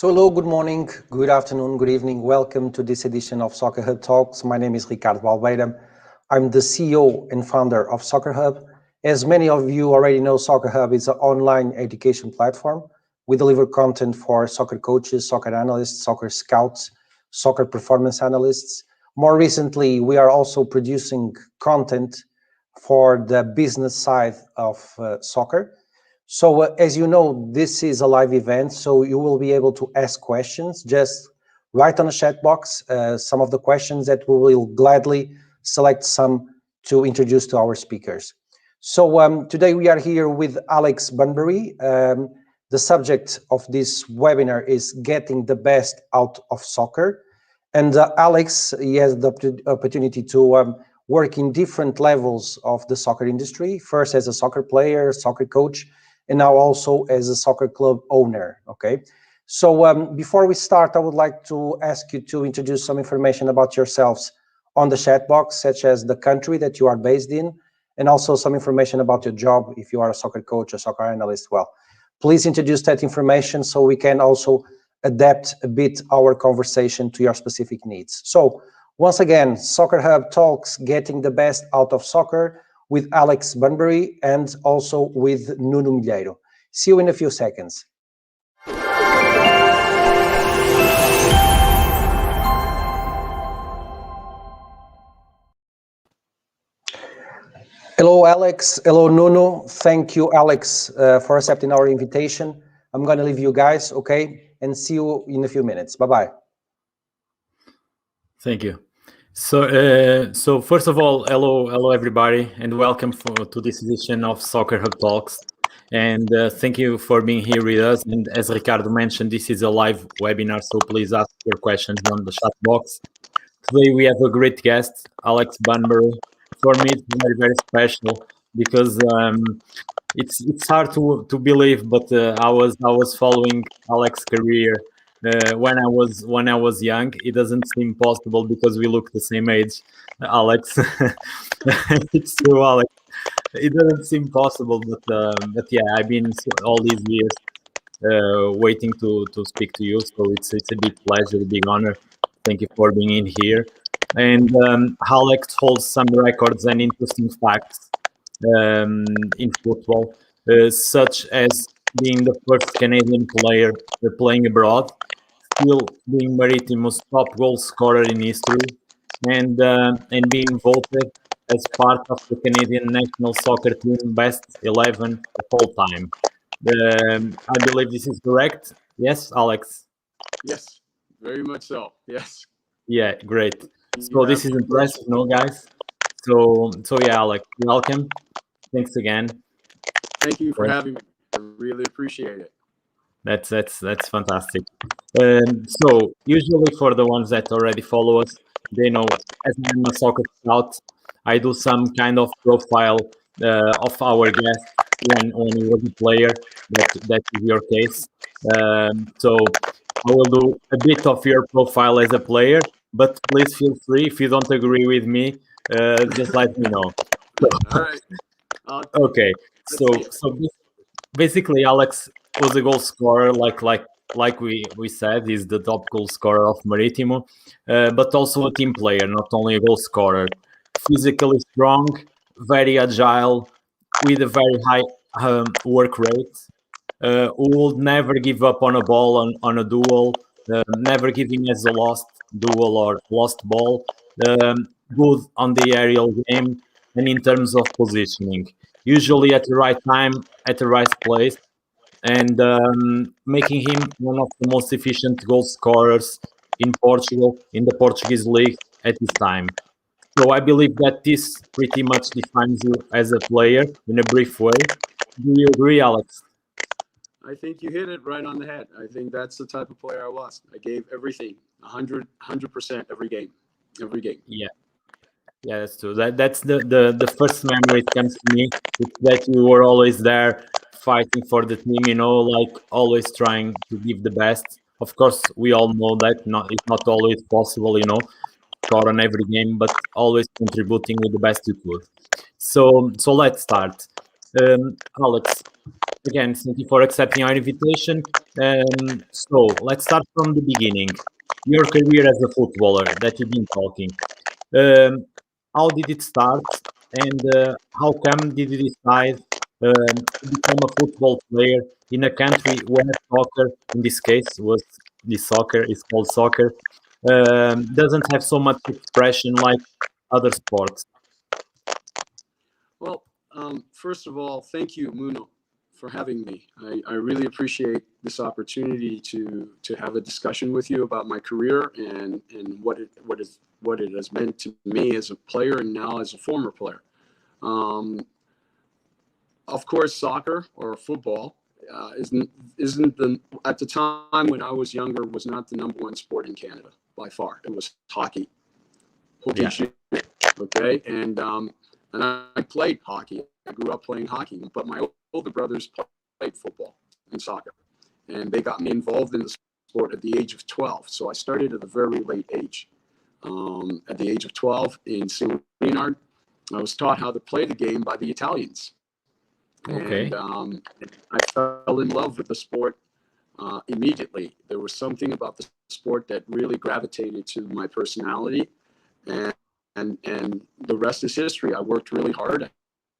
So hello, good morning, good afternoon, good evening. Welcome to this edition of Soccer Hub Talks. My name is Ricardo Valbeira. I'm the CEO and founder of Soccer Hub. As many of you already know, Soccer Hub is an online education platform. We deliver content for soccer coaches, soccer analysts, soccer scouts, soccer performance analysts. More recently, we are also producing content for the business side of soccer. So as you know, this is a live event, so you will be able to ask questions. Just write on the chat box some of the questions that we will gladly select some to introduce to our speakers. So today we are here with Alex Bunbury. The subject of this webinar is getting the best out of soccer. And Alex, he has the opportunity to work in different levels of the soccer industry, first as a soccer player, soccer coach, and now also as a soccer club owner, okay? So before we start, I would like to ask you to introduce some information about yourselves on the chat box, such as the country that you are based in, and also some information about your job, if you are a soccer coach or soccer analyst. Well, please introduce that information so we can also adapt a bit our conversation to your specific needs. So once again, Soccer Hub Talks, getting the best out of soccer, with Alex Bunbury and also with Nuno Milheiro. See you in a few seconds. Hello, Alex. Hello, Nuno. Thank you, Alex, for accepting our invitation. I'm going to leave you guys, okay? And see you in a few minutes. Bye-bye. Thank you. So first of all, hello everybody, and welcome to this edition of Soccer Hub Talks. And thank you for being here with us. And as Ricardo mentioned, this is a live webinar, so please ask your questions on the chat box. Today we have a great guest, Alex Bunbury. For me, it's very, very special because it's hard to believe, but I was following Alex's career when I was young. It doesn't seem possible because we look the same age, Alex. It's true, Alex. It doesn't seem possible, but yeah, I've been all these years waiting to speak to you. So it's a big pleasure, a big honor. Thank you for being in here. And Alex holds some records and interesting facts in football, such as being the first Canadian player playing abroad, still being Marítimo's top goal scorer in history, and being voted as part of the Canadian national soccer team best 11 of all time. I believe this is correct. Yes, Alex? Yes, very much so. Yes. Yeah, great. So this is impressive, no, guys? So yeah, Alex, welcome. Thanks again. Thank you for having me. I really appreciate it. That's fantastic. So usually for the ones that already follow us, they know as I'm a soccer scout, I do some kind of profile of our guest when he was a player. That is your case. So I will do a bit of your profile as a player, but please feel free if you don't agree with me, just let me know. All right. Okay. So basically, Alex was a goal scorer, like we said, he's the top goal scorer of Marítimo, but also a team player, not only a goal scorer. Physically strong, very agile, with a very high work rate, who would never give up on a ball, on a duel, never giving as a lost duel or lost ball, good on the aerial game and in terms of positioning. Usually at the right time, at the right place, and making him one of the most efficient goal scorers in Portugal, in the Portuguese league at this time. So I believe that this pretty much defines you as a player in a brief way. Do you agree, Alex? I think you hit it right on the head. I think that's the type of player I was. I gave everything, 100% every game. Yeah, that's true. That's the first memory that comes to me. It's that you were always there fighting for the team, like always trying to give the best. Of course, we all know that it's not always possible, score on every game, but always contributing with the best you could. So let's start. Alex, again, thank you for accepting our invitation. So let's start from the beginning. Your career as a footballer that you've been talking. How did it start, and how come did you decide to become a football player in a country where soccer, in this case, was this soccer is called soccer, doesn't have so much expression like other sports? Well, first of all, thank you, Nuno, for having me. I really appreciate this opportunity to have a discussion with you about my career and what it has meant to me as a player and now as a former player. Of course, soccer or football isn't the at the time when I was younger was not the number one sport in Canada by far. It was hockey. Yeah. Okay, and I played hockey. I grew up playing hockey, but my older brothers played football and soccer, and they got me involved in the sport at the age of 12. So I started at a very late age. At the age of 12 in St. Leonard, I was taught how to play the game by the Italians. Okay. And I fell in love with the sport immediately. There was something about the sport that really gravitated to my personality, and the rest is history. I worked really hard.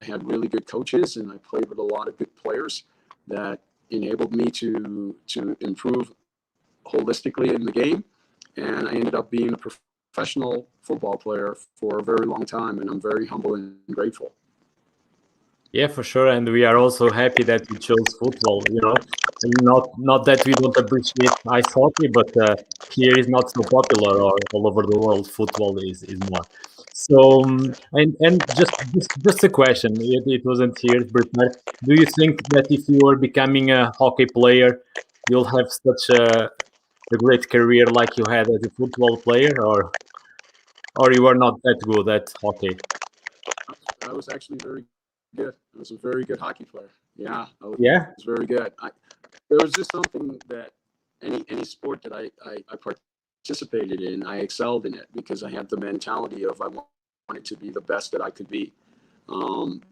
I had really good coaches, and I played with a lot of good players that enabled me to improve holistically in the game. And I ended up being a professional football player for a very long time, and I'm very humble and grateful. Yeah, for sure, and we are also happy that you chose football. Not that we don't appreciate ice hockey, but here is not so popular, or all over the world, football is more. So, and just a question. It wasn't here prepared. Do you think that if you were becoming a hockey player, you'll have such a great career like you had as a football player, or you are not that good at hockey? I was actually very good. I was a very good hockey player. Yeah, I was Yeah. very good. There was just something that any sport that I participated in, I excelled in it because I had the mentality of I wanted to be the best that I could be. Um,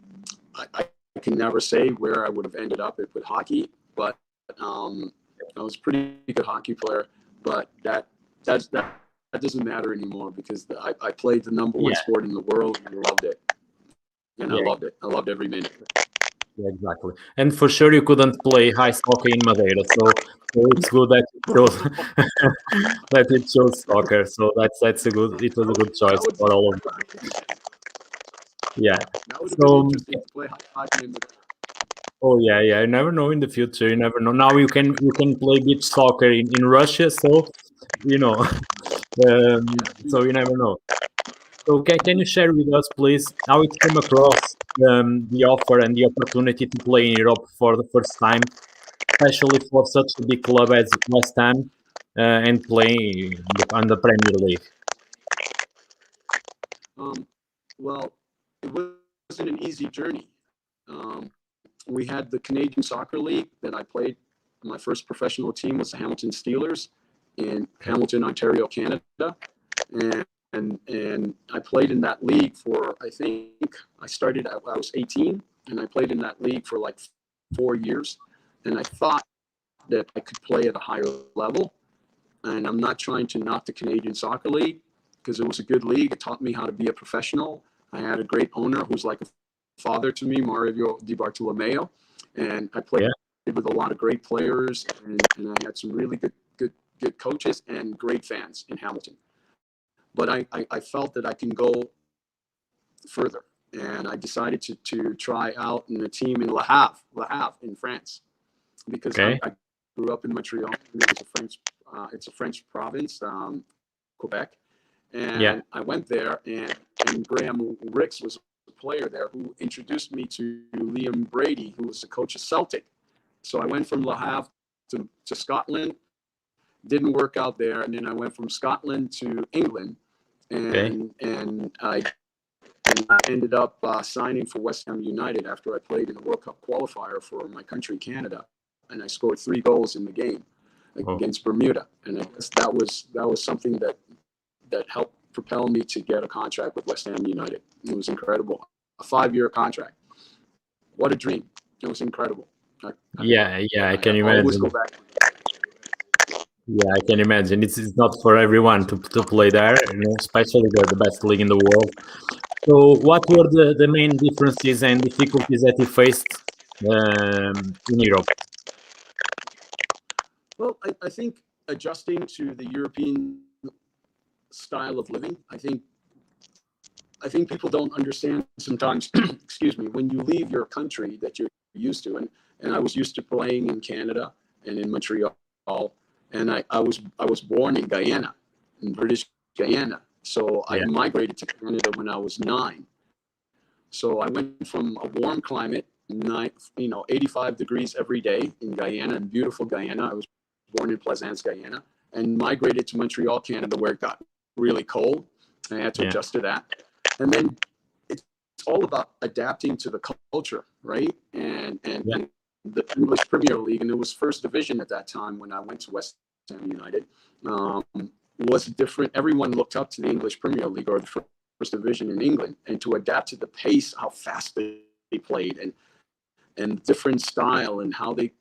I can never say where I would have ended up with hockey, but I was a pretty good hockey player. But that doesn't matter anymore because I played the number one Yeah. sport in the world and I loved it. And I Yeah. loved it. I loved every minute. Yeah, exactly. And for sure, you couldn't play ice hockey in Madeira, so it's good that you chose that you chose soccer. So that's a good. It was a good choice for all of them. Yeah. That would have been So, interesting to play hockey in the. oh yeah, yeah. You never know in the future. You never know. Now you can play beach soccer in Russia, so you know. So you never know. So can you share with us, please, how it came across the offer and the opportunity to play in Europe for the first time, especially for such a big club as West Ham, and play on the Premier League? Well, it wasn't an easy journey. Um, we had the Canadian Soccer League that I played. My first professional team was the Hamilton Steelers in Hamilton, Ontario, Canada, and I played in that league for I think I started I was 18 and I played in that league for like 4 years, and I thought that I could play at a higher level. And I'm not trying to knock the Canadian Soccer League because it was a good league. It taught me how to be a professional. I had a great owner who's like a father to me, Mario Di Bartolomeo, and I played with a lot of great players, and I had some really good coaches and great fans in Hamilton. But I felt that I can go further, and I decided to try out in a team in Le Havre in France, because Okay. I grew up in Montreal. It's a French province, Quebec, and Yeah. I went there, and Graham Ricks was a player there who introduced me to Liam Brady, who was the coach of Celtic. So I went from Le Havre to Scotland, didn't work out there, and then I went from Scotland to England, Okay. and I ended up signing for West Ham United after I played in the World Cup qualifier for my country, Canada, and I scored 3 goals in the game Oh. against Bermuda, and I guess that was something that helped propel me to get a contract with West Ham United. It was incredible, a 5-year contract. What a dream! It was incredible. I can always imagine. go back. Yeah, I can imagine. It's not for everyone to play there, especially the best league in the world. So, what were the main differences and difficulties that you faced in Europe? Well, I think adjusting to the European style of living. I think people don't understand sometimes. Excuse me. When you leave your country that you're used to, and I was used to playing in Canada and in Montreal, and I was born in Guyana, in British Guyana. So I Yeah, migrated to Canada when I was 9. So I went from a warm climate, 85 degrees every day in Guyana, in beautiful Guyana. I was born in Plaisance, Guyana, and migrated to Montreal, Canada, where it got really cold. I had to yeah, adjust to that. And then it's all about adapting to the culture, right? yeah, And the English Premier League, and it was first division at that time when I went to West Ham United, um, was different. Everyone looked up to the English Premier League or the first division in England, and to adapt to the pace, how fast they played, and different style, and how they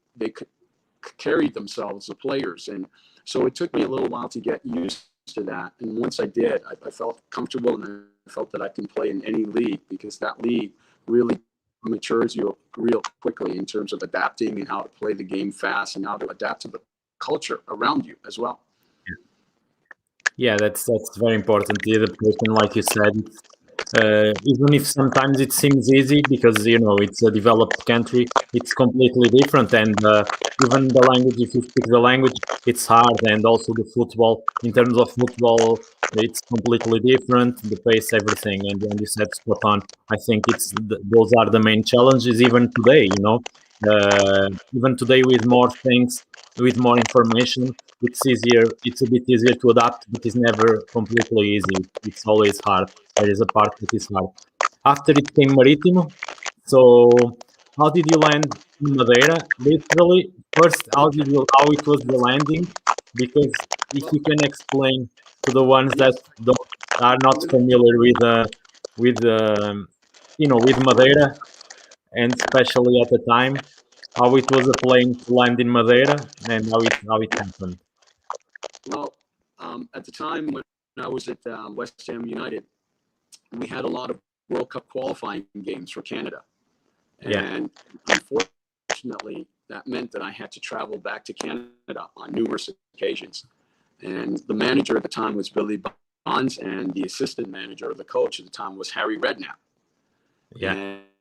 carried themselves, the players. And so it took me a little while to get used to that. And once I did, I felt comfortable, and I felt that I can play in any league, because that league really matures you real quickly in terms of adapting and how to play the game fast and how to adapt to the culture around you as well. yeah. That's very important. The adaptation, like you said, even if sometimes it seems easy because it's a developed country, it's completely different. And even the language, if you speak the language, it's hard. And also the football, in terms of football, it's completely different. The pace, everything. And you said spot on. I think those are the main challenges even today. Even today with more things, with more information, it's easier. It's a bit easier to adapt, but it's never completely easy. It's always hard. There is a part that is hard. After it came Marítimo, so how did you land in Madeira? Literally, first, how it was the landing? Because if you can explain to the ones that Yes. are not familiar with with Madeira, and especially at the time, how it was a plane to land in Madeira and how it happened. Well, at the time when I was at West Ham United, we had a lot of World Cup qualifying games for Canada. Yeah, And unfortunately, that meant that I had to travel back to Canada on numerous occasions. And the manager at the time was Billy Bonds, and the assistant manager, or the coach at the time, was Harry Redknapp. yeah,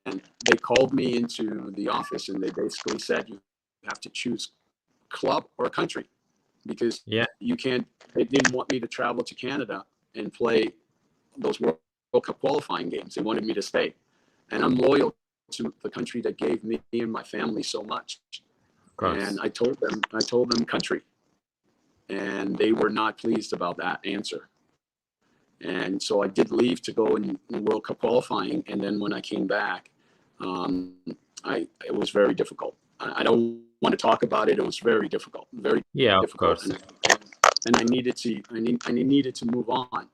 And they called me into the office, and they basically said, you have to choose club or country, because yeah, you can't, they didn't want me to travel to Canada and play those World Cup qualifying games. They wanted me to stay. And I'm loyal to the country that gave me and my family so much. of And course. I told them country. And they were not pleased about that answer. And so I did leave to go in World Cup qualifying. And then when I came back, um, it was very difficult. I don't want to talk about it. It was very Yeah, of difficult. course. And I needed to move on,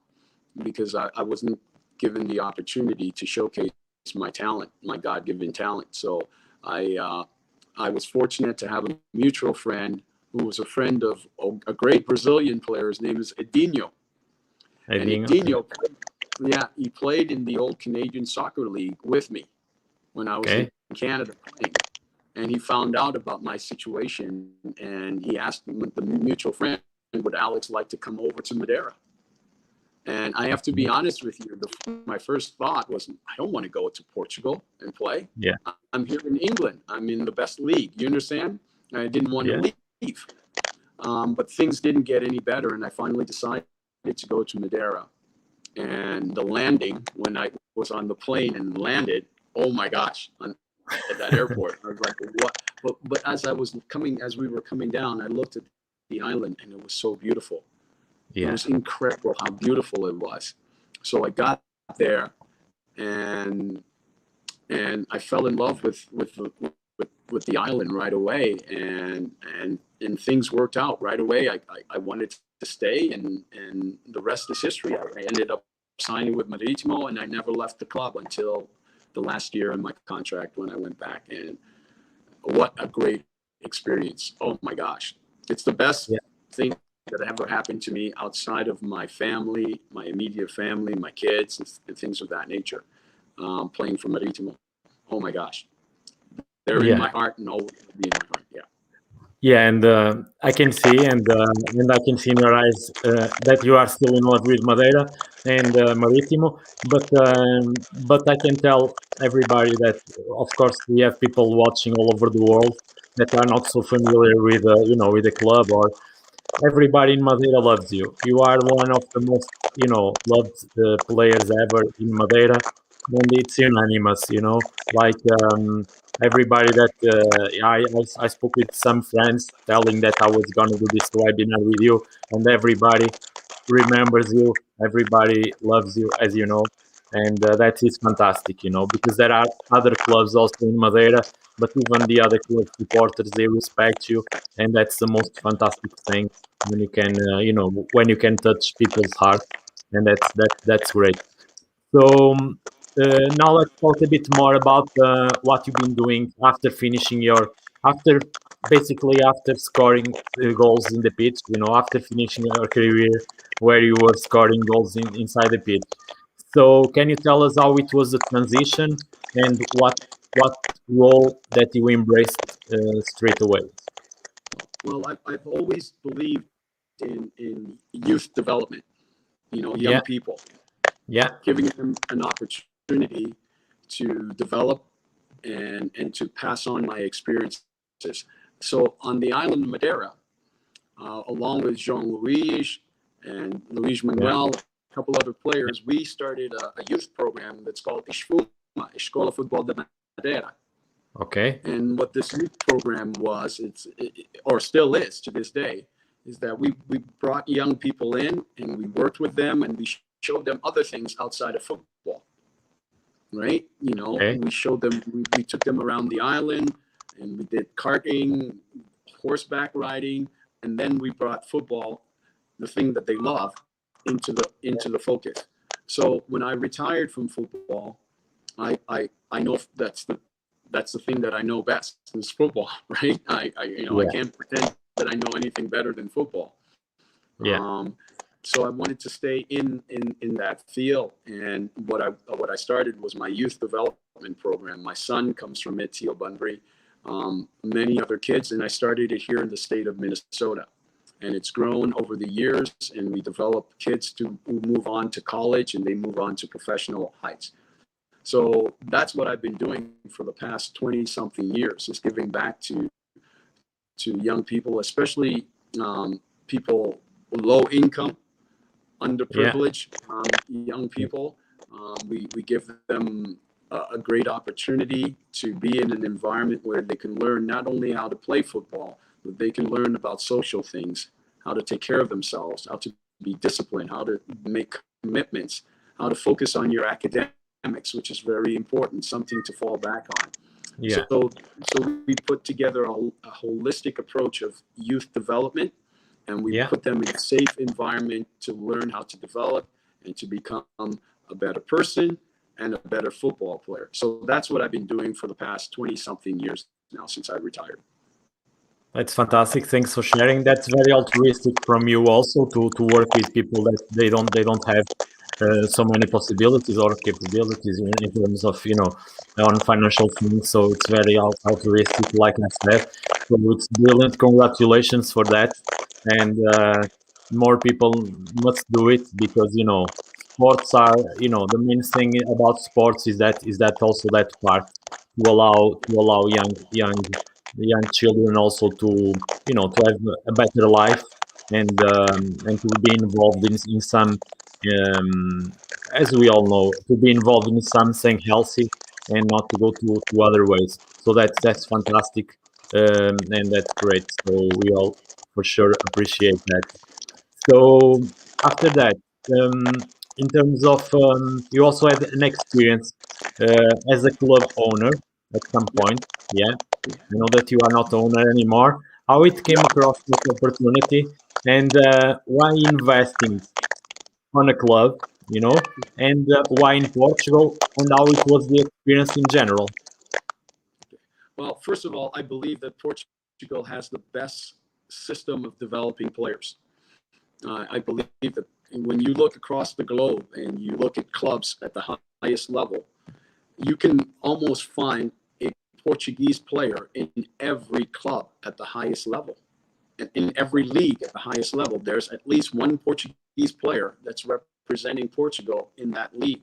because I wasn't given the opportunity to showcase my talent, my God-given talent. So I was fortunate to have a mutual friend who was a friend of a great Brazilian player. His name is Edinho. And Edinho. Edinho, yeah, he played in the old Canadian Soccer League with me when I was in Okay. Canada playing. And he found out about my situation, and he asked the mutual friend, would Alex like to come over to Madeira? And I have to be honest with you, my first thought was, I don't want to go to Portugal and play. Yeah, I'm here in England. I'm in the best league. You understand? I didn't want yeah, to leave. But things didn't get any better, and I finally decided to go to Madeira. And the landing, when I was on the plane and landed, oh my gosh, at that airport, I was like, what? But as we were coming down, I looked at the island, and it was so beautiful. It yeah, was incredible how beautiful it was. So I got there, and I fell in love with the island right away, and things worked out right away. I wanted to stay, and the rest is history. I ended up signing with Marítimo, and I never left the club until the last year in my contract when I went back. And what a great experience. Oh my gosh. It's the best Yeah. thing that ever happened to me outside of my family, my immediate family, my kids, and things of that nature. Playing for Marítimo. Oh my gosh. They're in my heart and always be in my heart. Yeah. Yeah, and I can see, and I can see in your eyes that you are still in love with Madeira and Marítimo. But I can tell everybody that, of course, we have people watching all over the world that are not so familiar with, with the club. Or everybody in Madeira loves you. You are one of the most, loved players ever in Madeira, and it's unanimous. Like. Everybody that I spoke with some friends telling that I was gonna do this webinar with you, and everybody remembers you, everybody loves you, as you know, and that is fantastic, because there are other clubs also in Madeira, but even the other club supporters, they respect you, and that's the most fantastic thing when you can, when you can touch people's hearts, and that's great. So now let's talk a bit more about what you've been doing after finishing after after scoring goals in the pitch. After finishing your career where you were scoring goals inside the pitch. So can you tell us how it was the transition and what role that you embraced straight away? Well, I've always believed in youth development, young Yeah. people, Yeah. giving them an opportunity to develop and to pass on my experiences. So on the island of Madeira, along with Jean Luis and Luis Manuel, a couple other players, we started a youth program that's called ISFUMA, Escola Futebol de Madeira. Okay. And what this youth program was, or still is to this day, is that we brought young people in and we worked with them and we showed them other things outside of football. Right? Okay. We showed them, we took them around the island and we did karting, horseback riding, and then we brought football, the thing that they love, into the focus. So when I retired from football, I know that's the thing that I know best is football, right? I can't pretend that I know anything better than football. Yeah. So I wanted to stay in that field, and what I started was my youth development program. My son comes from BUNBURY, many other kids, and I started it here in the state of Minnesota. And it's grown over the years, and we develop kids who move on to college and they move on to professional heights. So that's what I've been doing for the past 20 something years, is giving back to young people, especially people low income, underprivileged young people. We give them a great opportunity to be in an environment where they can learn not only how to play football, but they can learn about social things, how to take care of themselves, how to be disciplined, how to make commitments, how to focus on your academics, which is very important, something to fall back on. Yeah. So we put together a holistic approach of youth development, and we put them in a safe environment to learn how to develop and to become a better person and a better football player. So that's what I've been doing for the past 20 something years now since I retired. That's fantastic. Thanks for sharing. That's very altruistic from you also to work with people that they don't have so many possibilities or capabilities in terms of on financial things. So it's very altruistic, like I said. So it's brilliant. Congratulations for that. And more people must do it because sports are the main thing about sports is that also that part to allow young children also to to have a better life and to be involved in some as we all know, to be involved in something healthy and not to go to other ways. So that's fantastic, and that's great. So we all for sure appreciate that. So after that, in terms of you also had an experience as a club owner at some point. Yeah, I know that you are not owner anymore. How it came across this opportunity and why investing on a club, and why in Portugal and how it was the experience in general. Well, first of all, I believe that Portugal has the best system of developing players. I believe that when you look across the globe and you look at clubs at the highest level, you can almost find a Portuguese player in every club at the highest level. In every league at the highest level, there's at least one Portuguese player that's representing Portugal in that league.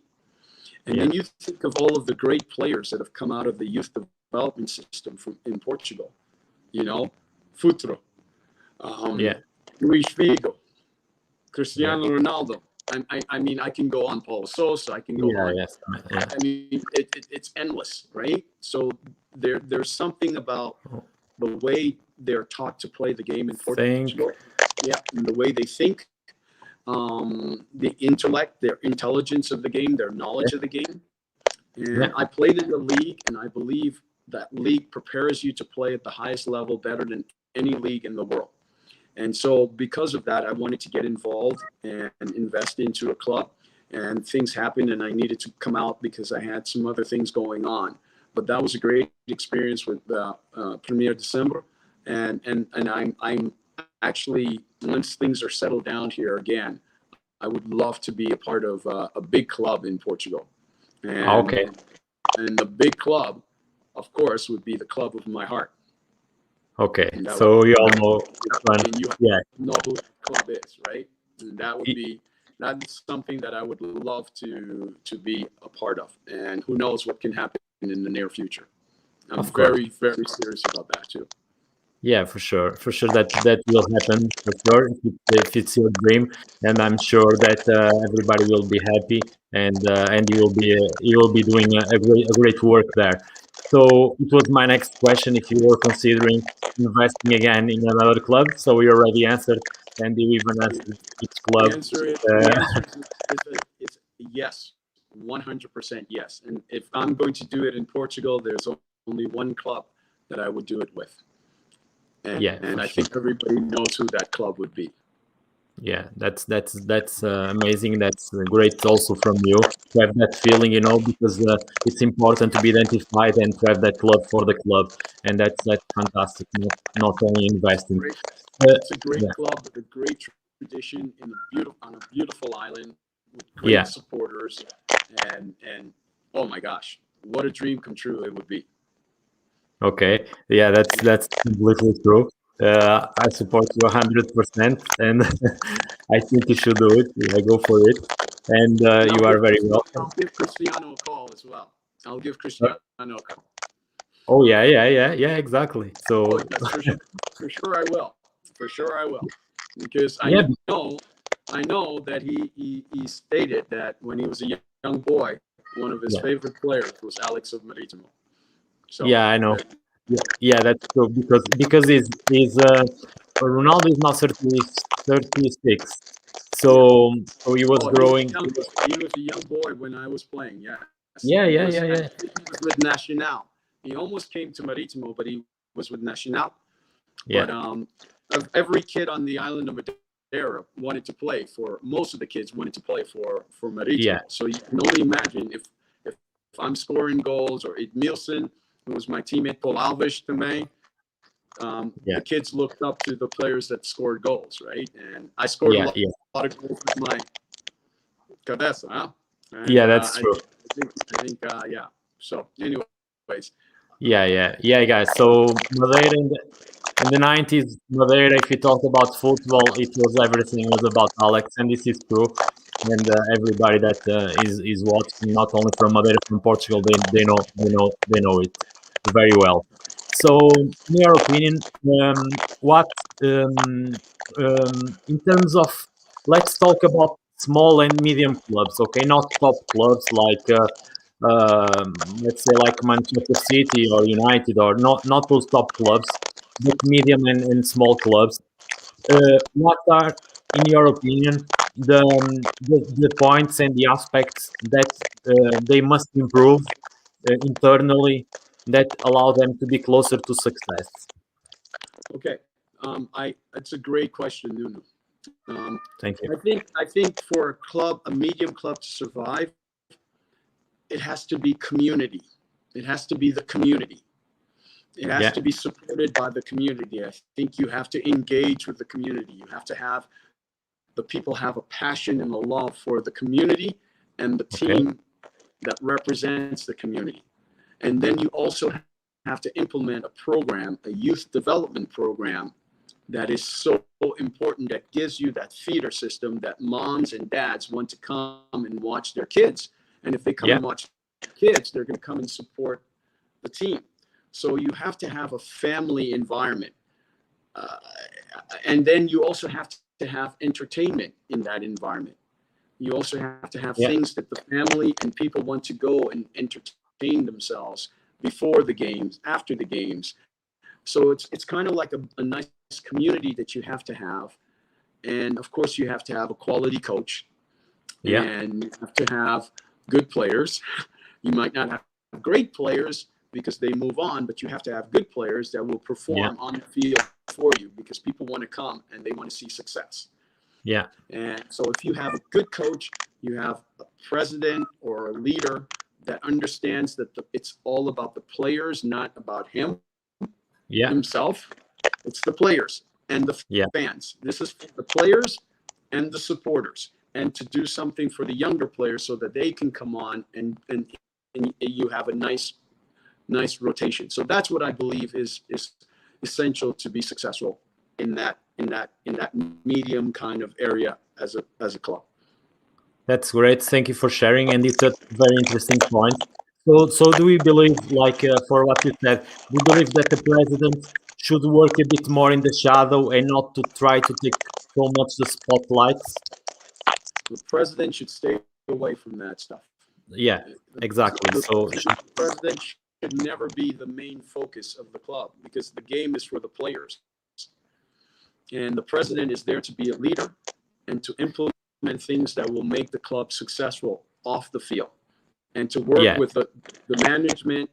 And then you think of all of the great players that have come out of the youth development system in Portugal. You know, Futuro, Luis Figo, Cristiano Ronaldo. I mean, I can go on. Paulo Sousa. I can go on. I mean, it's endless, right? So there's something about the way they're taught to play the game in Portugal. And the way they think, the intellect, their intelligence of the game, their knowledge of the game. And I played in the league, and I believe that league prepares you to play at the highest level better than any league in the world. And so because of that, I wanted to get involved and invest into a club. And things happened, and I needed to come out because I had some other things going on. But that was a great experience with Premier December. And I'm actually, once things are settled down here again, I would love to be a part of a big club in Portugal. And, and the big club, of course, would be the club of my heart. Okay, so you all know. You know who the club is, right? And that's something that I would love to be a part of. And who knows what can happen in the near future. I'm very, very serious about that too. Yeah, for sure that will happen for sure if it's your dream, and I'm sure that everybody will be happy, and you will be doing a great work there. So it was my next question, if you were considering investing again in another club. So we already answered, and you even answered each club. The answer is yes, 100% yes. And if I'm going to do it in Portugal, there's only one club that I would do it with. And I think everybody knows who that club would be. Yeah, that's amazing. That's great also from you to have that feeling, because it's important to be identified and to have that club for the club, and that's fantastic. Not only investing. It's a great club with a great tradition on a beautiful island with great supporters, and oh my gosh, what a dream come true it would be. Okay, yeah, that's completely true. I support you 100%, and I think you should do it. Yeah, go for it, and you are very welcome. I'll give Cristiano a call as well. I'll give Cristiano a call. Oh yeah, exactly. So for sure I will. For sure I will, because I know that he stated that when he was a young boy, one of his favorite players was Alex of Marítimo. So, yeah, I know. Yeah, that's true, because he's Ronaldo is now 36, so he was growing. He was a young boy when I was playing. Yeah. Yeah. He was with Nacional. He almost came to Marítimo, but he was with Nacional. Yeah. But every kid on the island of Madeira wanted to play for. Most of the kids wanted to play for Marítimo. Yeah. So you can only imagine if I'm scoring goals, or Edmilson, who was my teammate, Paul Alves também. The kids looked up to the players that scored goals, right? And I scored a lot of goals with my cabeça, huh? And, yeah, that's true. I think, So, anyways. Yeah, guys. So Madeira in the 90s, Madeira, if you talk about football, everything was about Alex, and this is true. And everybody that is watching, not only from Madeira, from Portugal, they know it very well. So, in your opinion, what in terms of, let's talk about small and medium clubs, okay, not top clubs like let's say like Manchester City or United, or not those top clubs, but medium and small clubs. What are, in your opinion, the points and the aspects that they must improve internally that allow them to be closer to success? Okay, it's a great question, Nuno. Thank you. I think for a medium club to survive, it has to be community. It has to be the community. It has to be supported by the community. I think you have to engage with the community. You have to have the people have a passion and a love for the community and the team that represents the community. And then you also have to implement a program, a youth development program that is so important, that gives you that feeder system that moms and dads want to come and watch their kids. And if they come and watch kids, they're going to come and support the team. So you have to have a family environment. And then you also have to have entertainment in that environment. You also have to have things that the family and people want to go and entertain themselves before the games, after the games. So it's kind of like a nice community that you have to have. And of course, you have to have a quality coach. And you have to have good players. You might not have great players because they move on, but you have to have good players that will perform on the field for you, because people want to come and they want to see success. And so if you have a good coach, you have a president or a leader that understands that it's all about the players, not about himself. It's the players and the fans. This is for the players and the supporters, and to do something for the younger players so that they can come on and you have a nice rotation. So that's what I believe is essential to be successful in that medium kind of area as a club. That's great. Thank you for sharing, and it's a very interesting point. So do we believe, like for what you said, we believe that the president should work a bit more in the shadow and not to try to take so much the spotlights? The president should stay away from that stuff. Yeah, exactly. So the president should never be the main focus of the club, because the game is for the players. And the president is there to be a leader and to implement things that will make the club successful off the field, and to work with the management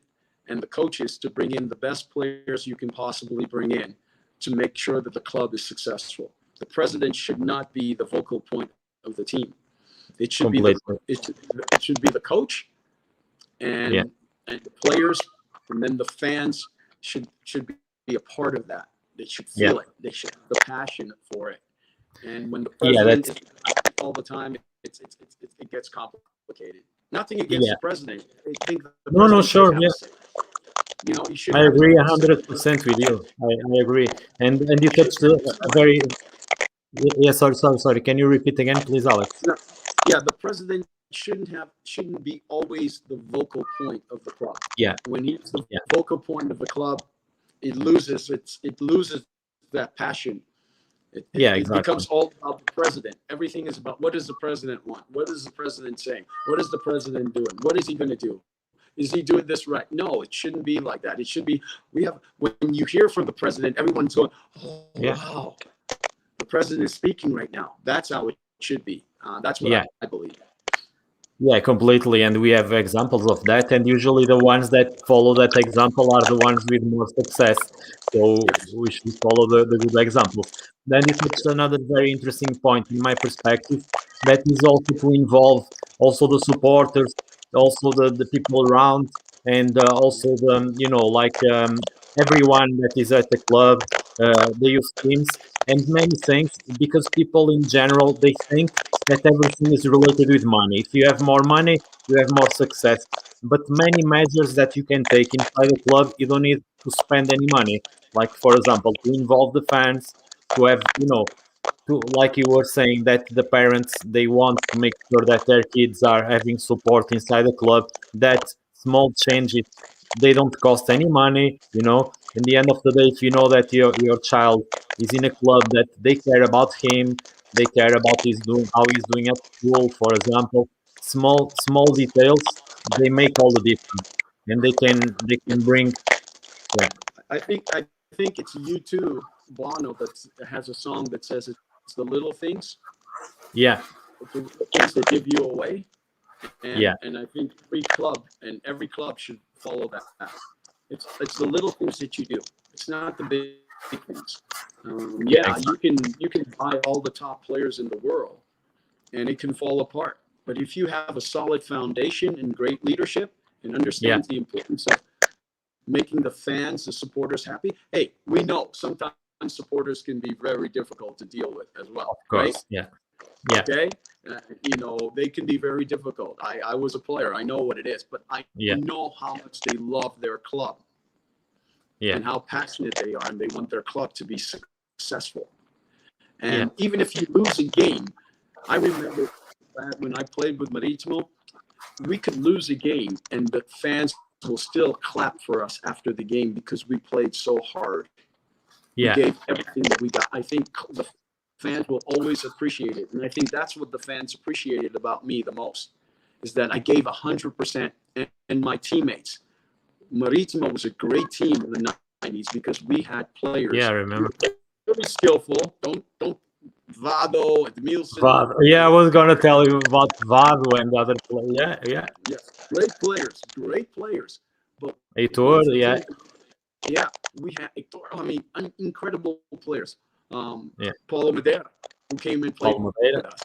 and the coaches to bring in the best players you can possibly bring in to make sure that the club is successful. The president should not be the focal point of the team. It should be it should be the coach and the players, and then the fans should be a part of that. They should feel it. They should have the passion for it. And when the president is all the time, it gets complicated. Nothing against the president. I think the president sure, you know, you should. I agree 100% with you. I agree. And you touched a very sorry. Can you repeat again, please, Alex? No, the president shouldn't be always the vocal point of the club. When he's the vocal point of the club, it loses that passion. It becomes all about the president. Everything is about, what does the president want? What is the president saying? What is the president doing? What is he going to do? Is he doing this right? No, it shouldn't be like that. It should be, when you hear from the president, everyone's going, wow, the president is speaking right now. That's how it should be. That's what I believe. Yeah, completely. And we have examples of that. And usually the ones that follow that example are the ones with more success. So we should follow the good examples. Then it touched another very interesting point in my perspective, that is also to involve also the supporters, also the people around, and also everyone that is at the club, the youth teams, and many things, because people in general, they think that everything is related with money. If you have more money, you have more success. But many measures that you can take inside the club, you don't need to spend any money. Like, for example, to involve the fans, to have, like you were saying, that the parents, they want to make sure that their kids are having support inside the club, that small changes, they don't cost any money. In the end of the day, if you know that your child is in a club that they care about him, they care about how he's doing at school, for example, small details, they make all the difference, and they can bring. I think it's U2, Bono, that has a song that says it's the little things. It's the little things that give you away. And I think every club should follow that. It's the little things that you do. It's not the big things. You can buy all the top players in the world, and it can fall apart. But if you have a solid foundation and great leadership, and understands the importance of making the fans, the supporters happy. Hey, we know sometimes supporters can be very difficult to deal with as well. Of course, right? yeah. Yeah. Okay. They can be very difficult. I was a player. I know what it is, but I know how much they love their club and how passionate they are, and they want their club to be successful. And even if you lose a game, I remember that when I played with Maritimo, we could lose a game and the fans will still clap for us after the game because we played so hard. We gave everything that we got. I think the fans will always appreciate it. And I think that's what the fans appreciated about me the most, is that I gave 100% and my teammates. Maritimo was a great team in the 90s because we had players. Yeah, I remember. Very skillful. Don't Vado and Milson. Vado. Yeah, I was gonna tell you about Vado and the other players. Yeah. Great players. But Heitor, we had Heitor. I mean, incredible players. Paulo Madeira, who came and played with us.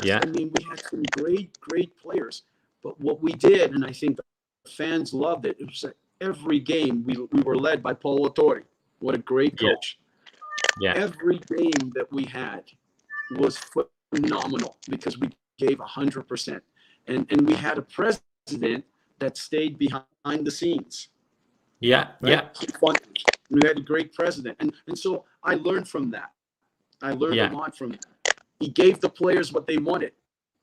I mean, we had some great players. But what we did, and I think the fans loved it, it was that every game we were led by Paulo Torre. What a great coach. Every game that we had was phenomenal because we gave 100%. And we had a president that stayed behind the scenes. We had a great president. And so I learned from that. I learned a lot from that. He gave the players what they wanted.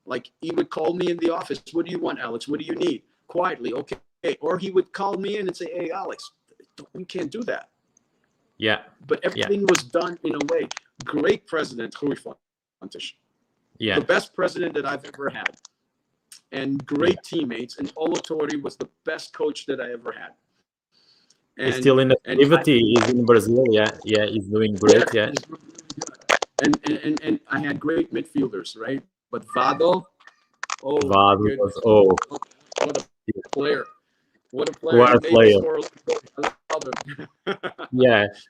Like, he would call me in the office. What do you want, Alex? What do you need? Quietly, okay. Or he would call me in and say, hey, Alex, we can't do that. But everything was done in a way. Great president, Rui Fontes. The best president that I've ever had. And great teammates. And Paulo Torre was the best coach that I ever had. He's still in activity. He's in Brazil. He's doing great. And I had great midfielders, right? But Vado, what a player. What a player.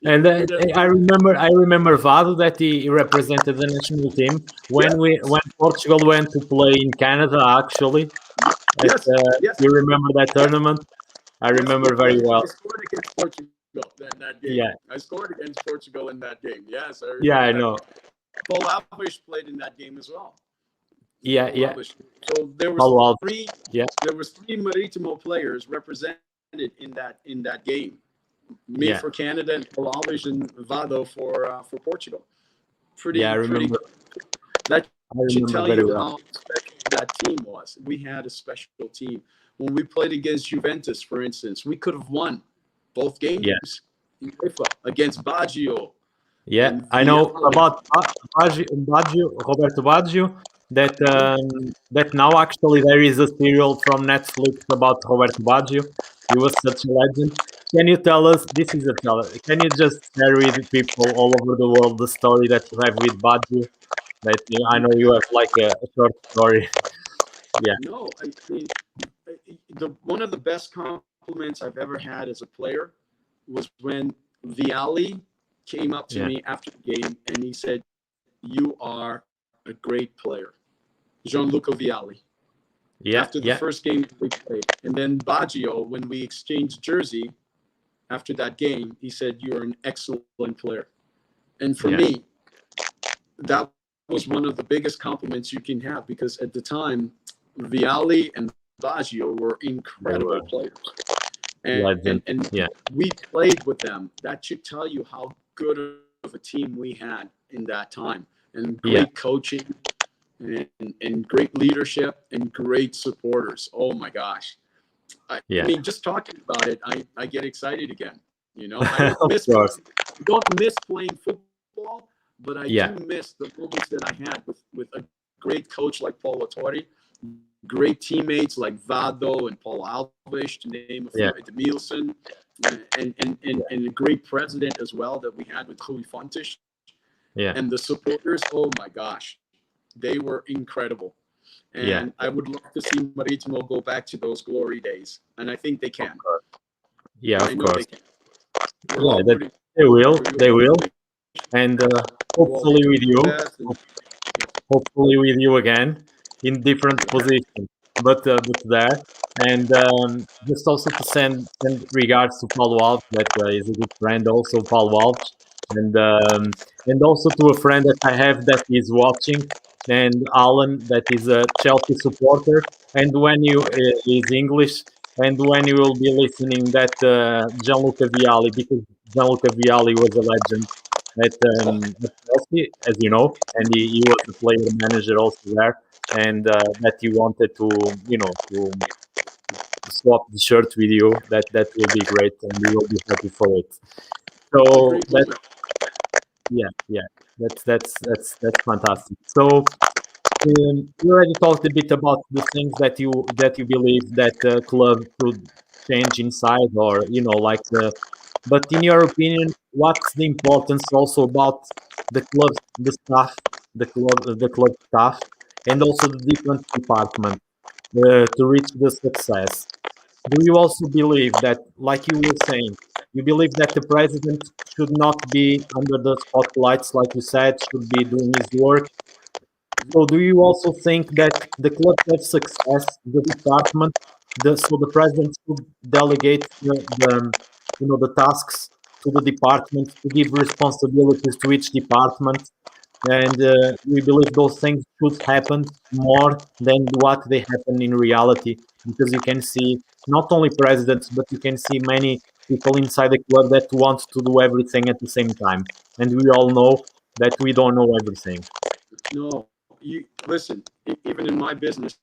And I remember Vado, that he represented the national team when Portugal went to play in Canada, actually. You remember that tournament? I remember very well. I scored against Portugal that game. I scored against Portugal in that game. Yes, I know. Paul Alves played in that game as well. So there was three. There was 3 Maritimo players represented in that game. Me for Canada, and Paul Alves and Vado for Portugal. I remember. That should tell you how special that team was. We had a special team. When we played against Juventus, for instance, we could have won both games against Baggio. I know about Roberto Baggio. That now actually there is a serial from Netflix about Roberto Baggio. He was such a legend. Can you tell us? This is a tell. Can you just share with people all over the world the story that you have with Baggio? That I know you have like a short story. No, I mean, one of the best compliments I've ever had as a player was when Vialli came up to me after the game and he said, "You are a great player." Gianluca Vialli. After the first game we played. And then Baggio, when we exchanged jersey after that game, he said, "You're an excellent player." And for me, that was one of the biggest compliments you can have, because at the time, Vialli and Baggio were incredible players. And we played with them. That should tell you how good of a team we had in that time. And great coaching. And great leadership and great supporters. Oh my gosh. I mean, just talking about it, I get excited again. I don't miss playing football, but I do miss the moments that I had with a great coach like Paulo Torre, great teammates like Vado and Paul Alves, to name a few, Edmilson, and a great president as well that we had with Rui Fontes. And the supporters, oh my gosh. They were incredible. And I would love to see Maritimo go back to those glory days. And I think they can. Of course. They will. And hopefully with you. Hopefully with you again in different positions. But there. And just also to send regards to Paulo Alves, that is a good friend also, Paulo Alves, and also to a friend that I have that is watching, and Alan, that is a Chelsea supporter. And when you is English, and when you will be listening that Gianluca Vialli, because Gianluca Vialli was a legend at Chelsea, as you know, and he was the player manager also there, and that he wanted to, to swap the shirt with you. That will be great, and we will be happy for it. So that, yeah, that's fantastic. So you already talked a bit about the things that you believe that the club should change inside, or like the. But in your opinion, what's the importance also about the staff, the club staff, and also the different departments to reach the success? Do you also believe that, like you were saying, you believe that the president should not be under the spotlights, like you said, should be doing his work? So do you also think that the club have success, the department, so the president should delegate the tasks to the department, to give responsibilities to each department, and we believe those things should happen more than what they happen in reality, because you can see not only presidents, but you can see many people inside the club that want to do everything at the same time, and we all know that we don't know everything. No, you listen. Even in my business,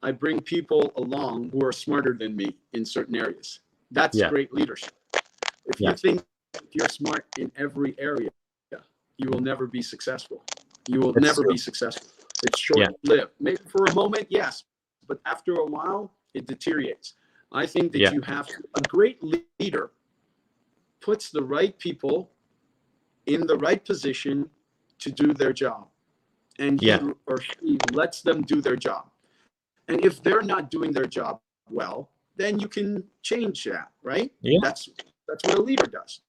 I bring people along who are smarter than me in certain areas. That's Yeah, great leadership. If yeah, you think you're smart in every area, you will never be successful. You will that's never be true. successful. It's Yeah, short-lived. Maybe for a moment, yes, but after a while, it deteriorates. I think that yeah, you have a great leader puts the right people in the right position to do their job, and he yeah, or she lets them do their job. And if they're not doing their job well, then you can change that, right? yeah, That's what a leader does.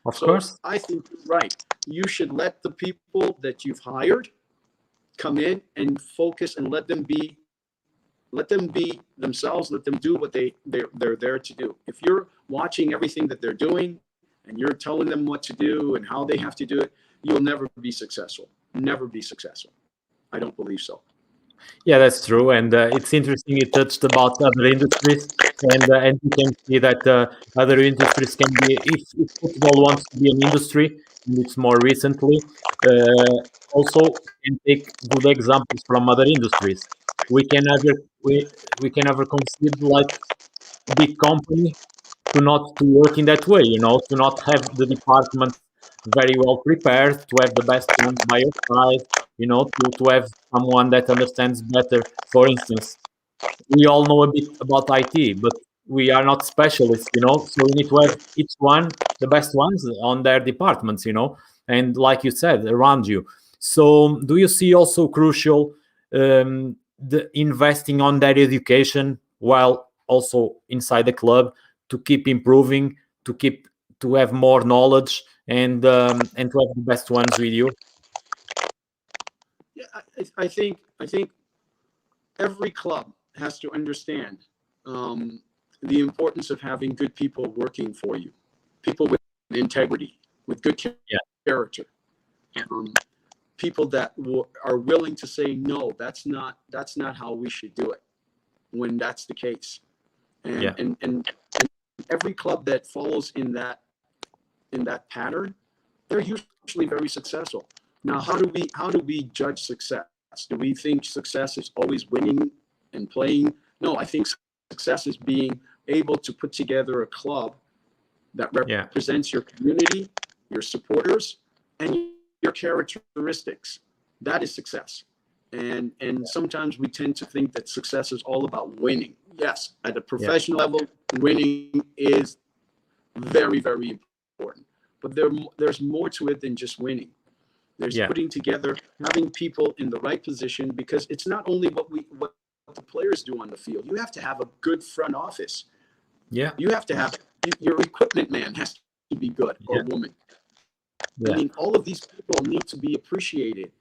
of So course. I think you're right. You should let the people that you've hired come in and focus and let them be themselves, let them do what they're there to do. If you're watching everything that they're doing and you're telling them what to do and how they have to do it, you'll never be successful. Never be successful. I don't believe so. Yeah, that's true, and it's interesting. You touched about other industries, and you can see that other industries can be, if football wants to be an industry, and it's more recently, also can take good examples from other industries. We can never we can never conceive like big company to not to work in that way, to not have the department very well prepared, to have the best ones by your side, to have someone that understands better. For instance, we all know a bit about IT, but we are not specialists, so we need to have each one, the best ones on their departments, and like you said, around you. So do you see also crucial the investing on their education while also inside the club, to keep improving, to have more knowledge, and to have the best ones with you? Yeah, I think every club has to understand the importance of having good people working for you, people with integrity, with good Yeah, character, um, people that are willing to say no. That's not how we should do it when that's the case. And yeah, and and, and every club that follows in that pattern, they're usually very successful. Now, how do we judge success? Do we think success is always winning and playing? No, I think success is being able to put together a club that yeah, represents your community, your supporters, and your characteristics. That is success. And sometimes we tend to think that success is all about winning. Yes, at a yeah, professional level, winning is very, very important. But there's more to it than just winning. There's yeah, putting together, having people in the right position, because it's not only what the players do on the field. You have to have a good front office. yeah, You have to have your equipment man has to be good, or yeah, woman. I yeah, mean, all of these people need to be appreciated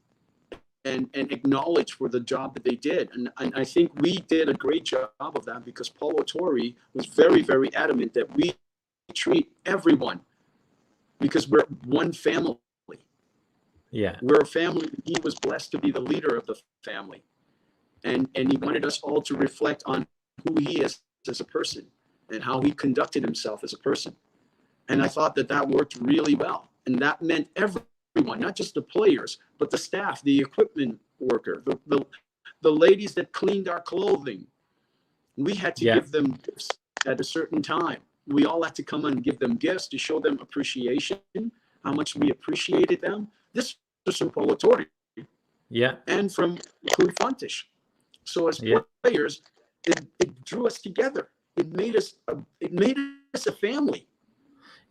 and acknowledged for the job that they did. And I think we did a great job of that, because Paulo Torre was very, very adamant that we treat everyone, because we're one family. Yeah. We're a family. He was blessed to be the leader of the family. And he wanted us all to reflect on who he is as a person and how he conducted himself as a person. And I thought that worked really well. And that meant everyone, not just the players, but the staff, the equipment worker, the ladies that cleaned our clothing. We had to give them gifts at a certain time. We all had to come and give them gifts to show them appreciation, how much we appreciated them. This was from Paulo Torre. Yeah. And from Rui Fontes. So as players, it drew us together. It made us a family.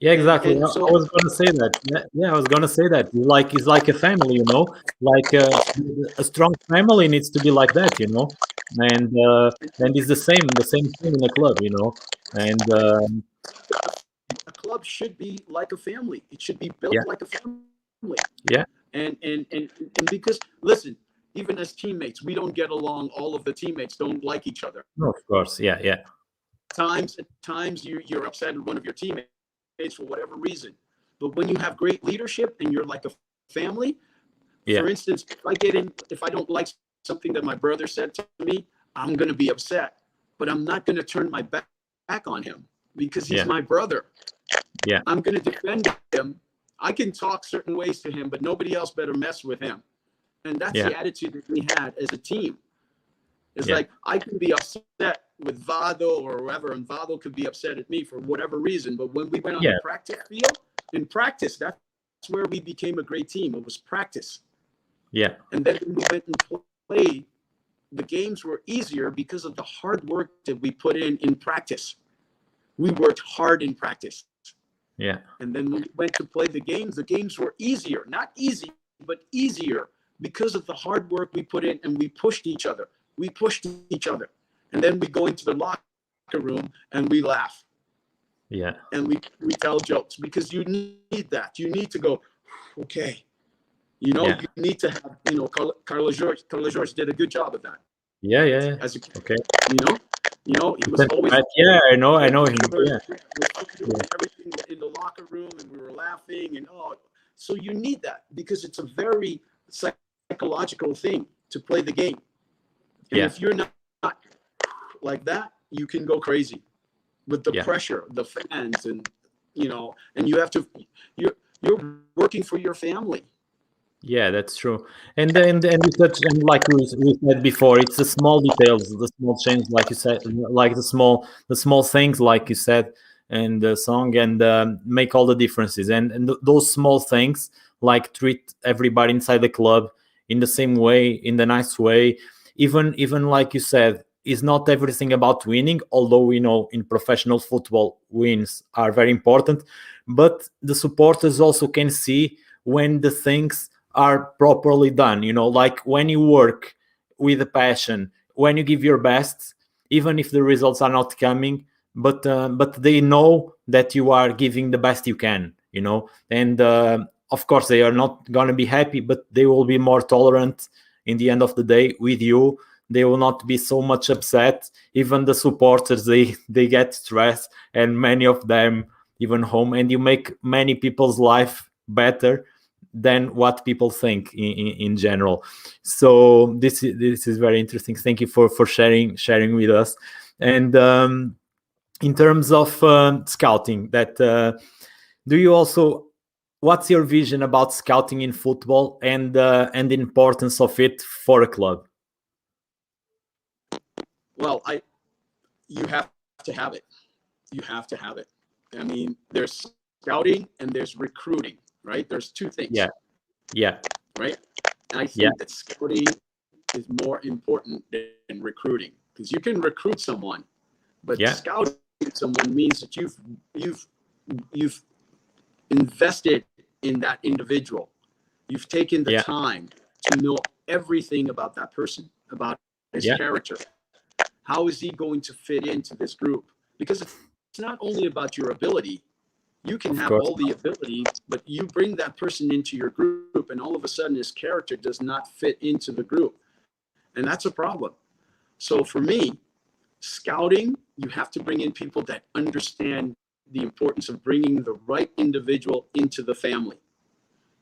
Yeah, exactly. And I was gonna say that. Yeah, I was gonna say that. Like, it's like a family, you know. Like a strong family needs to be like that, you know. And it's the same thing in a club, you know. And a club should be like a family. It should be built like a family. Yeah. And because, listen, even as teammates, we don't get along. All of the teammates don't like each other. No, of course. Yeah. At times you're upset at one of your teammates for whatever reason. But when you have great leadership and you're like a family, for instance, if I don't like something that my brother said to me, I'm going to be upset, but I'm not going to turn my back on him, because he's my brother. Yeah. I'm going to defend him. I can talk certain ways to him, but nobody else better mess with him. And that's the attitude that we had as a team. It's like, I can be upset with Vado or whoever, and Vado could be upset at me for whatever reason. But when we went on the practice field, in practice, that's where we became a great team. It was practice. Yeah. And then when we went and played, the games were easier because of the hard work that we put in practice. We worked hard in practice. Yeah. And then when we went to play the games were easier. Not easy, but easier, because of the hard work we put in, and we pushed each other. And then we go into the locker room and we laugh. Yeah. And we tell jokes, because you need that. You need to go, okay. You know, you need to have, Carlos Jorge did a good job of that. Yeah. Okay. He was always. I know him. Yeah. Everything in the locker room, and we were laughing, and so you need that, because it's a very psychological thing to play the game. And if you're not like that, you can go crazy with the pressure, the fans, and and you have to. You're working for your family. Yeah, that's true. And we touch, and like we said before, it's the small details, the small change, like you said, like the small things, like you said, and the song, and make all the differences. And those small things, like treat everybody inside the club in the same way, in the nice way. Even like you said, is not everything about winning, although we know in professional football wins are very important, but the supporters also can see when the things are properly done, like when you work with a passion, when you give your best, even if the results are not coming, but they know that you are giving the best you can, and of course they are not going to be happy, but they will be more tolerant in the end of the day with you. They will not be so much upset. Even the supporters, they get stressed, and many of them even home, and you make many people's life better than what people think in general. So this is very interesting. Thank you for sharing with us. And in terms of scouting, that do you also, what's your vision about scouting in football, and the importance of it for a club? Well, you have to have it. You have to have it. I mean, there's scouting and there's recruiting, right? There's two things. Yeah. Right? And I think that scouting is more important than recruiting, because you can recruit someone, but scouting someone means that you've invested in that individual. You've taken the time to know everything about that person, about his character. How is he going to fit into this group? Because it's not only about your ability. You can have all the ability, but you bring that person into your group, group, and all of a sudden his character does not fit into the group. And that's a problem. So for me, scouting, you have to bring in people that understand the importance of bringing the right individual into the family.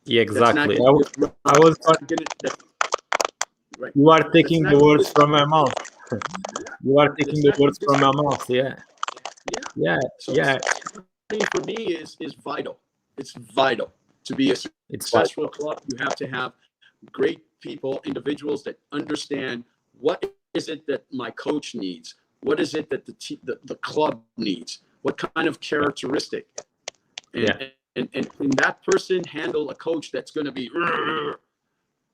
Yeah, exactly. Right. You are taking the words from my mouth. You are taking the words from my mouth. Yeah. Yeah. So Yeah. for me is vital. It's vital to be a successful club. You have to have great people, individuals that understand what is it that my coach needs, what is it that the club needs, what kind of characteristic, and can that person handle a coach that's going to be,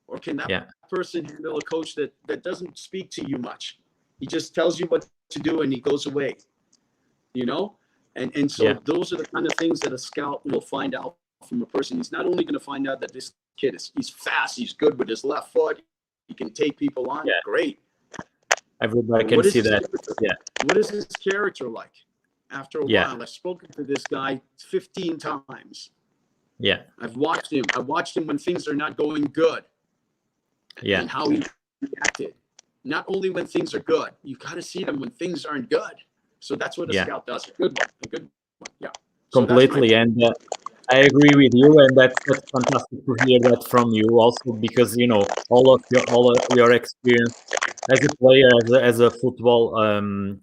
or can that person handle a coach that doesn't speak to you much? He just tells you what to do and he goes away, you know? And so those are the kind of things that a scout will find out from a person. He's not only going to find out that this kid he's fast, he's good with his left foot, he can take people on, great. Everybody can see that. What is his character like? After a while, I've spoken to this guy 15 times. I've watched him when things are not going good. And how he reacted. Not only when things are good, you got to see them when things aren't good. So that's what a scout does. A good one. Yeah. Completely. And I agree with you, and that's fantastic to hear that from you also, because all of your experience as a player, as a football,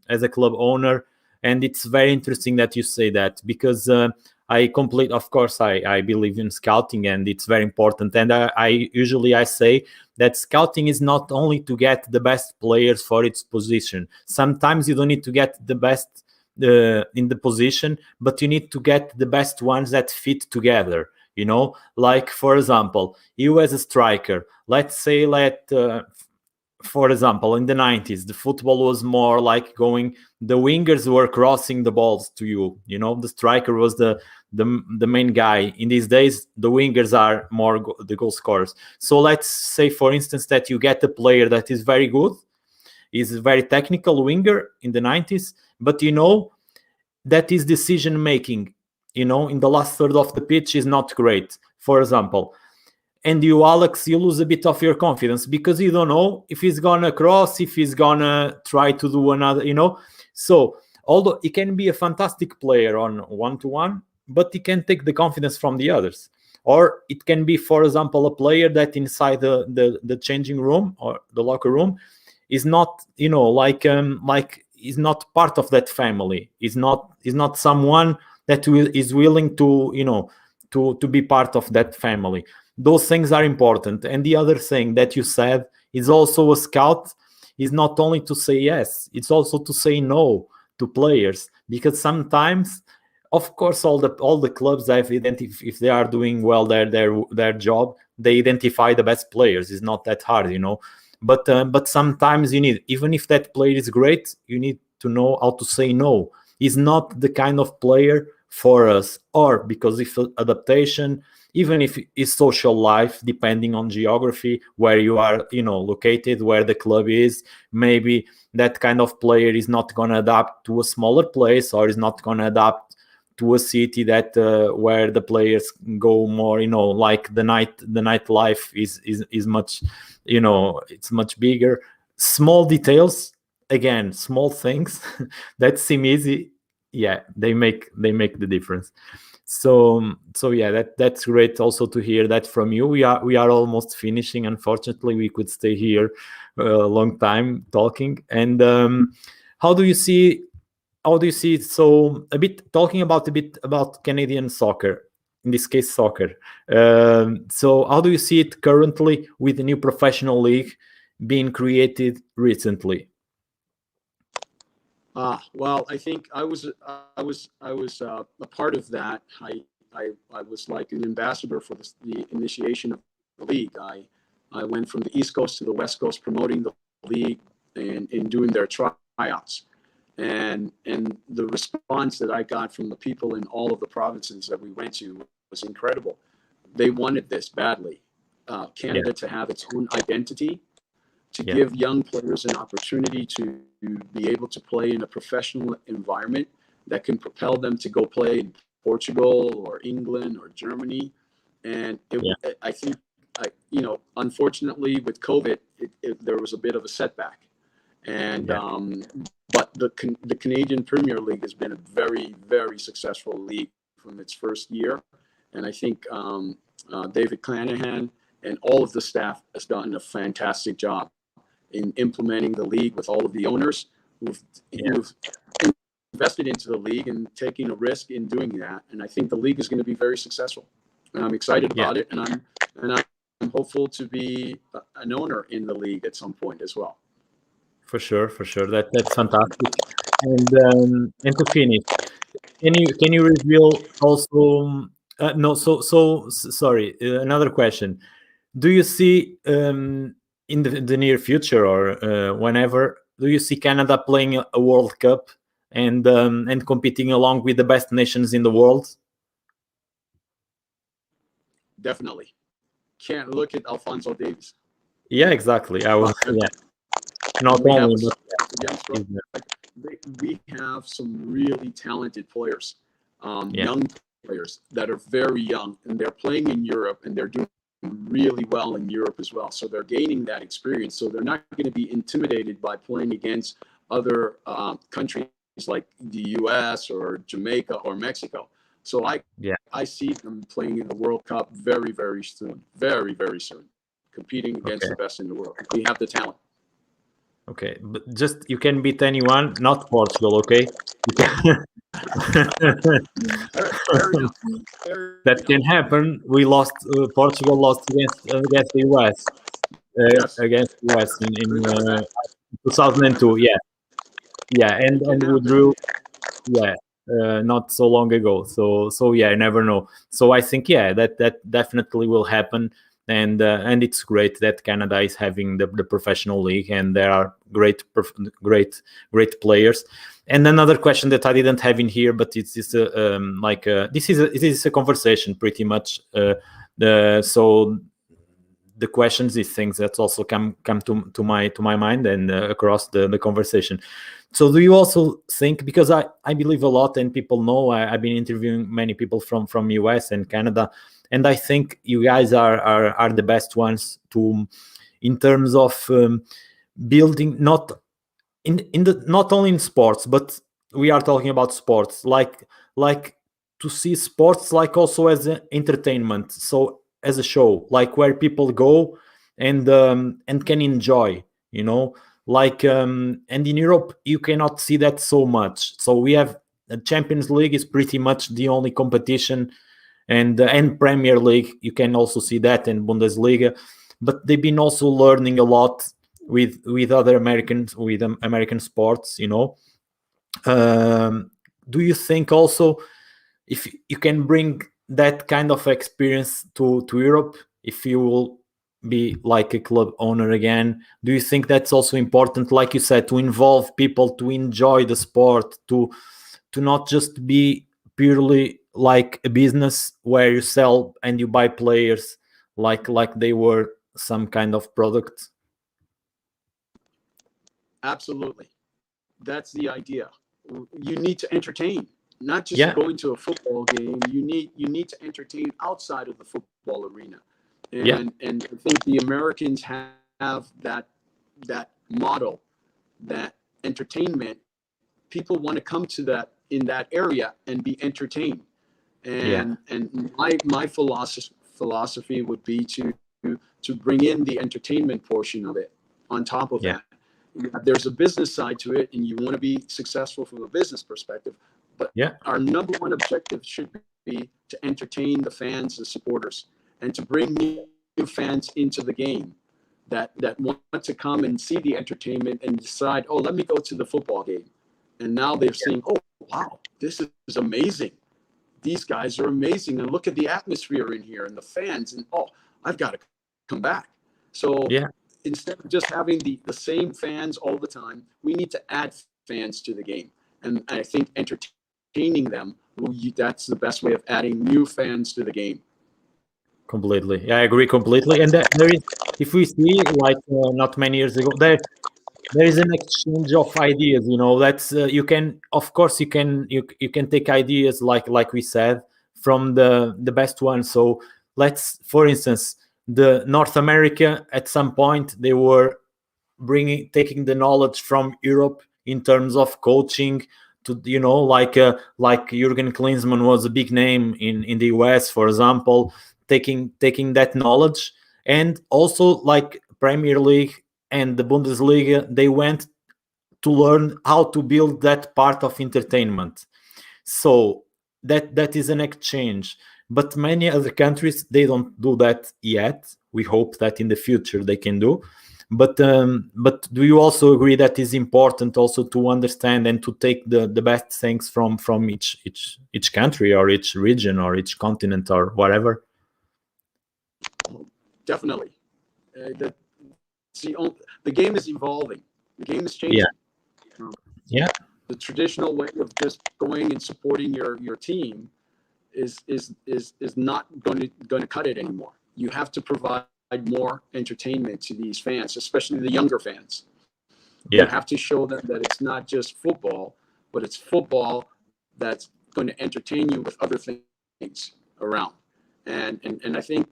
as a club owner, and it's very interesting that you say that, because of course I believe in scouting, and it's very important. And I usually say that scouting is not only to get the best players for its position. Sometimes you don't need to get the best in the position, but you need to get the best ones that fit together. Like, for example, you as a striker, let's say, for example, in the 90s, the football was more like the wingers were crossing the balls to you. The striker was the main guy. In these days, the wingers are more the goal scorers. So let's say, for instance, that you get a player that is very good, is a very technical winger in the 90s, but that his decision making, in the last third of the pitch is not great, for example. And you, Alex, you lose a bit of your confidence because you don't know if he's gonna cross, if he's gonna try to do another, So although he can be a fantastic player on one-to-one, but he can take the confidence from the others. Or it can be, for example, a player that inside the changing room or the locker room is not, like is not part of that family. Is not someone that is willing to, to be part of that family. Those things are important. And the other thing that you said is also a scout is not only to say yes, it's also to say no to players, because sometimes, of course, all the clubs have identified, if they are doing well their job, they identify the best players. It's not that hard, But sometimes you need, even if that player is great, you need to know how to say no. He's not the kind of player for us, or because if adaptation, even if it's social life, depending on geography, where you are, located, where the club is, maybe that kind of player is not going to adapt to a smaller place, or is not going to adapt to a city that where the players go more, like the nightlife is much, it's much bigger. Small details, again, small things that seem easy, they make the difference. So yeah, that's great also to hear that from you. We are almost finishing. Unfortunately, we could stay here a long time talking. And how do you see it? So talking a bit about Canadian soccer, in this case soccer. So how do you see it currently with the new professional league being created recently? Well, I think I was a part of that. I was like an ambassador for the initiation of the league. I went from the East Coast to the West Coast promoting the league and doing their tryouts. And the response that I got from the people in all of the provinces that we went to was incredible. They wanted this badly. Canada to have its own identity, to give young players an opportunity to be able to play in a professional environment that can propel them to go play in Portugal or England or Germany. And I think unfortunately with COVID, there was a bit of a setback. And but the Canadian Premier League has been a very, very successful league from its first year, and I think David Clanahan and all of the staff has done a fantastic job in implementing the league with all of the owners who've invested into the league and taking a risk in doing that. And I think the league is going to be very successful, and I'm excited about it, and I'm hopeful to be an owner in the league at some point as well. For sure. That's fantastic. And to finish, can you reveal also? No, sorry. Another question. Do you see in the near future or whenever, do you see Canada playing a World Cup and competing along with the best nations in the world? Definitely. Can't look at Alphonso Davies. Yeah, exactly. I was. Yeah. Not only. We have some really talented players, young players that are very young, and they're playing in Europe, and they're doing really well in Europe as well. So they're gaining that experience. So they're not going to be intimidated by playing against other countries like the US or Jamaica or Mexico. So I see them playing in the World Cup very, very soon, very, very soon, competing against the best in the world. We have the talent. Okay, but just you can beat anyone, not Portugal. Okay, that can happen. We lost. Portugal lost against the US. Against the US in 2002. Yeah, and we drew. Yeah, not so long ago. So yeah, I never know. So I think that definitely will happen. And it's great that Canada is having the professional league, and there are great players. And another question that I didn't have in here, but it's just this is a conversation pretty much. So the questions, these things that also come to my mind and across the conversation. So do you also think, because I believe a lot, and people know I've been interviewing many people from US and Canada, and I think you guys are the best ones to, in terms of building, not only in sports, but we are talking about sports, like to see sports like also as an entertainment, so as a show, like where people go and can enjoy, and in Europe you cannot see that so much. So we have the Champions League is pretty much the only competition, and Premier League, you can also see that, in Bundesliga, but they've been also learning a lot with other American sports. Do you think also if you can bring that kind of experience to Europe, if you will be like a club owner again, do you think that's also important, like you said, to involve people, to enjoy the sport, to not just be purely like a business where you sell and you buy players like they were some kind of product? Absolutely. That's the idea. You need to entertain, not just going to a football game. You need to entertain outside of the football arena. And I think the Americans have that model, that entertainment. People want to come to that in that area and be entertained. And my philosophy would be to bring in the entertainment portion of it on top of that. There's a business side to it, and you want to be successful from a business perspective. But our number one objective should be to entertain the fans, the supporters, and to bring new fans into the game that want to come and see the entertainment and decide, oh, let me go to the football game. And now they're saying, oh, wow, this is amazing. These guys are amazing. And look at the atmosphere in here and the fans. And, oh, I've got to come back. So instead of just having the same fans all the time, we need to add fans to the game. And I think entertaining them, that's the best way of adding new fans to the game. Completely. Yeah, I agree completely. And there is, if we see, like not many years ago, there is an exchange of ideas. That's you can, of course, you can take ideas like we said from the best ones. So let's, for instance, the North America at some point they were taking the knowledge from Europe in terms of coaching to, like Jurgen Klinsmann was a big name in the US, for example, taking that knowledge, and also like Premier League and the Bundesliga, they went to learn how to build that part of entertainment. So that is an exchange. But many other countries, they don't do that yet. We hope that in the future they can do. But do you also agree that is important also to understand and to take the best things from each country or each region or each continent or whatever? Definitely. The game is evolving. The game is changing. Yeah. The traditional way of just going and supporting your team is not going to cut it anymore. You have to provide more entertainment to these fans, especially the younger fans. You have to show them that it's not just football, but it's football that's going to entertain you with other things around. And I think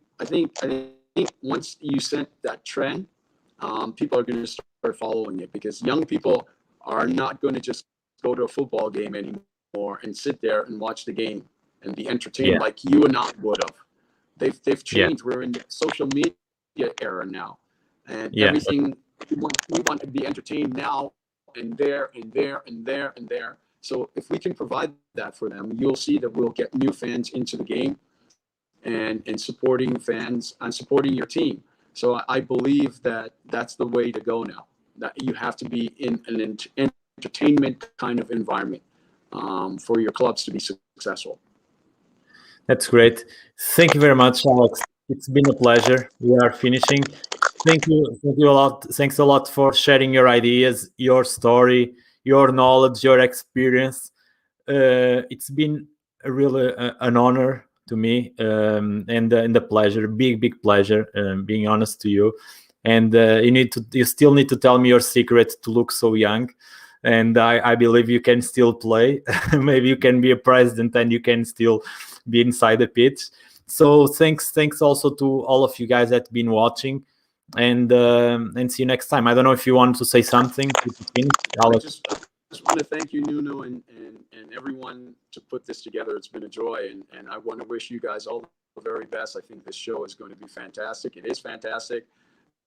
once you set that trend, people are going to start following it, because young people are not going to just go to a football game anymore and sit there and watch the game and be entertained like you and I would have. They've changed. We're in the social media era now, and everything we want to be entertained now and there and there and there and there. So if we can provide that for them, you'll see that we'll get new fans into the game and supporting fans and supporting your team. So I believe that that's the way to go now. That you have to be in an entertainment kind of environment for your clubs to be successful. That's great. Thank you very much, Alex. It's been a pleasure. We are finishing. Thank you a lot. Thanks a lot for sharing your ideas, your story, your knowledge, your experience. It's been really an honor to me, and a pleasure, big pleasure, being honest to you. And you still need to tell me your secret to look so young. And I believe you can still play. Maybe you can be a president and you can still be inside the pitch. So thanks also to all of you guys that have been watching, and see you next time. I don't know if you want to say something. I just want to thank you, Nuno, and everyone to put this together. It's been a joy, and I want to wish you guys all the very best. I think this show is going to be fantastic. It is fantastic.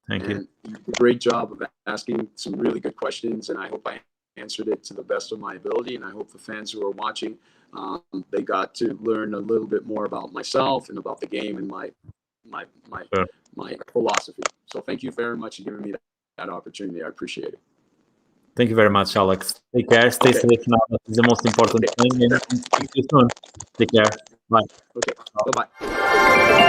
Thank you. You did a great job of asking some really good questions, and I hope I answered it to the best of my ability. And I hope the fans who are watching, they got to learn a little bit more about myself and about the game and my philosophy. So thank you very much for giving me that opportunity. I appreciate it. Thank you very much, Alex. Take care. Stay safe now. That is the most important thing. And speak to you soon. Take care. Bye. Okay. Bye-bye.